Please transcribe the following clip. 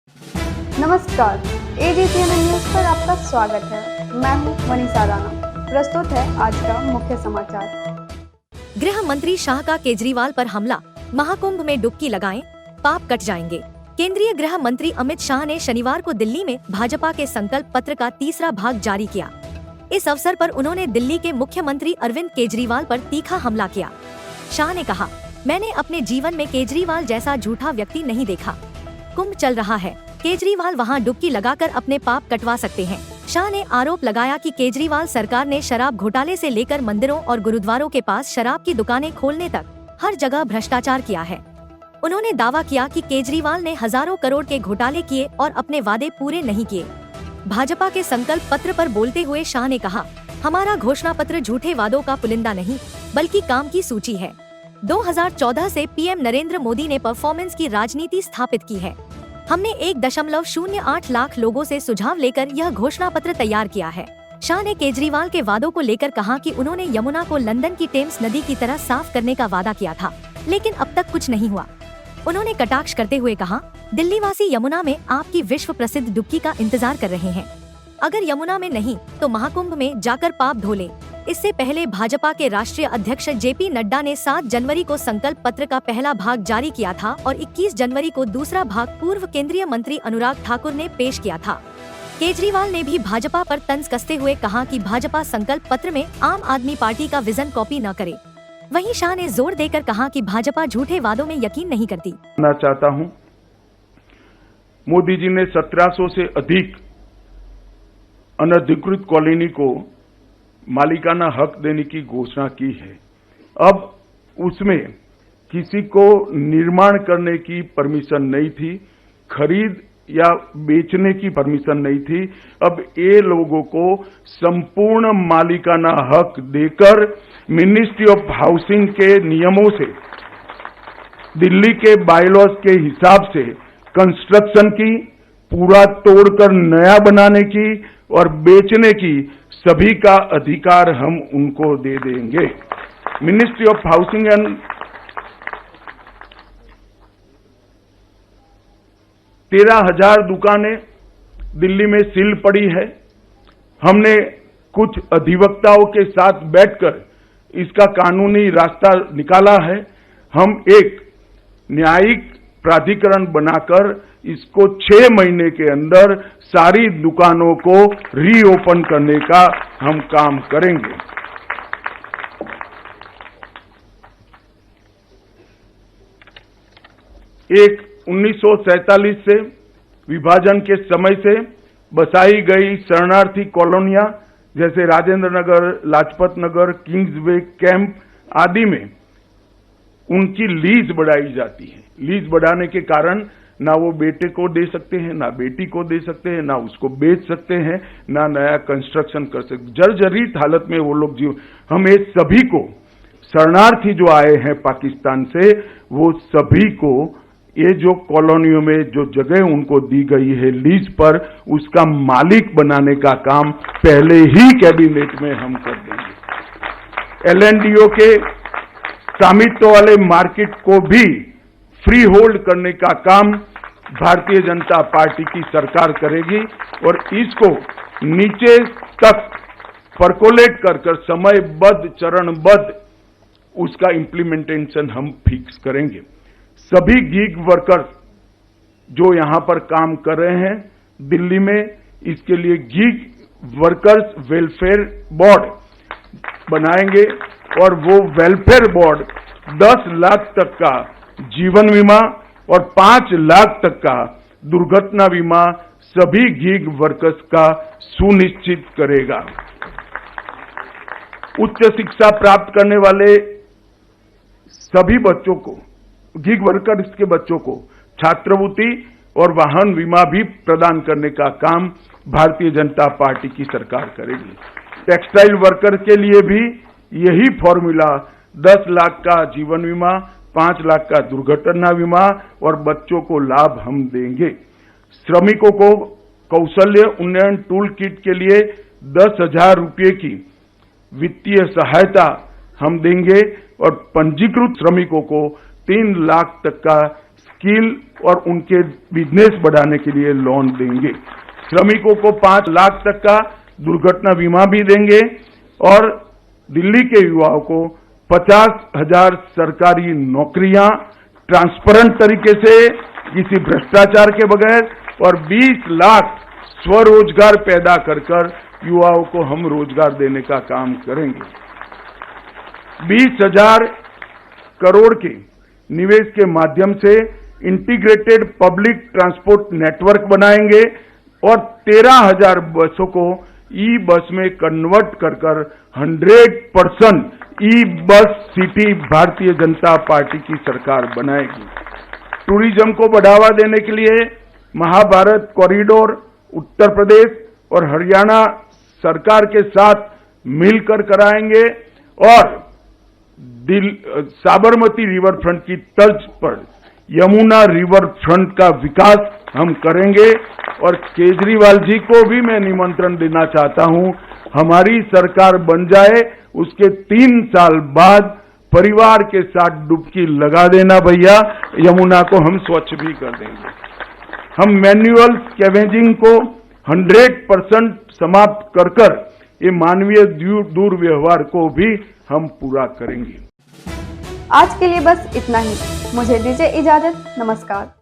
नमस्कार, AGCN news पर आपका स्वागत है। मैं हूं मनीषा राणा। प्रस्तुत है आज का मुख्य समाचार। गृह मंत्री शाह का केजरीवाल पर हमला, महाकुंभ में डुबकी लगाएं, पाप कट जाएंगे। केंद्रीय गृह मंत्री अमित शाह ने शनिवार को दिल्ली में भाजपा के संकल्प पत्र का तीसरा भाग जारी किया। इस अवसर पर उन्होंने दिल्ली के मुख्यमंत्री अरविंद केजरीवाल पर तीखा हमला किया। शाह ने कहा, मैंने अपने जीवन में केजरीवाल जैसा झूठा व्यक्ति नहीं देखा। कुंभ चल रहा है, केजरीवाल वहां डुबकी लगाकर अपने पाप कटवा सकते हैं। शाह ने आरोप लगाया कि केजरीवाल सरकार ने शराब घोटाले से लेकर मंदिरों और गुरुद्वारों के पास शराब की दुकानें खोलने तक हर जगह भ्रष्टाचार किया है। उन्होंने दावा किया कि केजरीवाल ने हजारों करोड़ के घोटाले किए और अपने वादे पूरे नहीं किए। भाजपा के संकल्प पत्र पर बोलते हुए शाह ने कहा, हमारा घोषणा पत्र झूठे वादों का पुलिंदा नहीं बल्कि काम की सूची है। 2014 से पीएम नरेंद्र मोदी ने परफॉर्मेंस की राजनीति स्थापित की है। हमने 1.08 लाख लोगों से सुझाव लेकर यह घोषणा पत्र तैयार किया है। शाह ने केजरीवाल के वादों को लेकर कहा कि उन्होंने यमुना को लंदन की टेम्स नदी की तरह साफ करने का वादा किया था, लेकिन अब तक कुछ नहीं हुआ। उन्होंने कटाक्ष करते हुए कहा, दिल्ली वासी यमुना में आपकी विश्व प्रसिद्ध डुबकी का इंतजार कर रहे हैं। अगर यमुना में नहीं तो महाकुंभ में जाकर पाप धो लें। इससे पहले भाजपा के राष्ट्रीय अध्यक्ष जेपी नड्डा ने 7 जनवरी को संकल्प पत्र का पहला भाग जारी किया था और 21 जनवरी को दूसरा भाग पूर्व केंद्रीय मंत्री अनुराग ठाकुर ने पेश किया था। केजरीवाल ने भी भाजपा पर तंज कसते हुए कहा कि भाजपा संकल्प पत्र में आम आदमी पार्टी का विजन कॉपी न करे। वहीं शाह ने जोर देकर कहा कि भाजपा झूठे वादों में यकीन नहीं करती। मैं चाहता हूं, मोदी जी ने 1700 से अधिक अनधिकृत कॉलोनी को मालिकाना हक देने की घोषणा की है। अब उसमें किसी को निर्माण करने की परमिशन नहीं थी, खरीद या बेचने की परमिशन नहीं थी। अब ये लोगों को संपूर्ण मालिकाना हक देकर मिनिस्ट्री ऑफ हाउसिंग के नियमों से, दिल्ली के बायलॉज के हिसाब से कंस्ट्रक्शन की, पूरा तोड़कर नया बनाने की और बेचने की सभी का अधिकार हम उनको दे देंगे। मिनिस्ट्री ऑफ हाउसिंग एंड 13,000 दुकानें दिल्ली में सील पड़ी है। हमने कुछ अधिवक्ताओं के साथ बैठकर इसका कानूनी रास्ता निकाला है। हम एक न्यायिक प्राधिकरण बनाकर इसको 6 महीने के अंदर सारी दुकानों को रीओपन करने का हम काम करेंगे। एक 1947 से विभाजन के समय से बसाई गई शरणार्थी कॉलोनियां जैसे राजेंद्र नगर, लाजपत नगर, किंग्सवे कैंप आदि में उनकी लीज बढ़ाई जाती है। लीज बढ़ाने के कारण ना वो बेटे को दे सकते हैं, ना बेटी को दे सकते हैं, ना उसको बेच सकते हैं, ना नया कंस्ट्रक्शन कर सकते। जर्जरित हालत में वो लोग जीव। हम ये सभी को, शरणार्थी जो आए हैं पाकिस्तान से, वो सभी को ये जो कॉलोनियों में जो जगह उनको दी गई है लीज पर, उसका मालिक बनाने का काम पहले ही कैबिनेट में हम कर देंगे। LNDO के स्वामित्व वाले मार्केट को भी फ्री होल्ड करने का काम भारतीय जनता पार्टी की सरकार करेगी और इसको नीचे तक परकोलेट कर समयबद्ध, चरणबद्ध उसका इम्प्लीमेंटेशन हम फिक्स करेंगे। सभी गीग वर्कर्स जो यहां पर काम कर रहे हैं दिल्ली में, इसके लिए गीग वर्कर्स वेलफेयर बोर्ड बनाएंगे और वो वेलफेयर बोर्ड 10 लाख तक का जीवन बीमा और 5 लाख तक का दुर्घटना बीमा सभी गीग वर्कर्स का सुनिश्चित करेगा। उच्च शिक्षा प्राप्त करने वाले सभी बच्चों को, गीग वर्कर्स के बच्चों को छात्रवृत्ति और वाहन बीमा भी प्रदान करने का काम भारतीय जनता पार्टी की सरकार करेगी। टेक्सटाइल वर्कर के लिए भी यही फॉर्मूला 10 लाख का जीवन बीमा, 5 लाख का दुर्घटना बीमा और बच्चों को लाभ हम देंगे। श्रमिकों को कौशल्य उन्नयन टूल किट के लिए 10,000 रुपये की वित्तीय सहायता हम देंगे और पंजीकृत श्रमिकों को 3 लाख तक का स्किल और उनके बिजनेस बढ़ाने के लिए लोन देंगे। श्रमिकों को 5 लाख तक का दुर्घटना बीमा भी देंगे और दिल्ली के युवाओं को 50,000 सरकारी नौकरियां ट्रांसपेरेंट तरीके से, किसी भ्रष्टाचार के बगैर, और 20 लाख स्वरोजगार पैदा कर युवाओं को हम रोजगार देने का काम करेंगे। 20,000 करोड़ के निवेश के माध्यम से इंटीग्रेटेड पब्लिक ट्रांसपोर्ट नेटवर्क बनाएंगे और 13,000 बसों को ई बस में कन्वर्ट कर 100% ई bus city Bharatiya Janata party की सरकार बनाएगी। टूरिज्म को बढ़ावा देने के लिए महाभारत कॉरिडोर उत्तर प्रदेश और हरियाणा सरकार के साथ मिलकर कराएंगे और साबरमती रिवर फ्रंट की तर्ज पर यमुना रिवर फ्रंट का विकास हम करेंगे। और केजरीवाल जी को भी मैं निमंत्रण देना चाहता हूं, हमारी सरकार बन जाए उसके 3 साल बाद परिवार के साथ डुबकी लगा देना भैया, यमुना को हम स्वच्छ भी कर देंगे। हम मैन्युअल स्कैवेजिंग को 100% समाप्त कर ये मानवीय दुर्व्यवहार को भी हम पूरा करेंगे। आज के लिए बस इतना ही। मुझे दीजिए इजाजत। नमस्कार।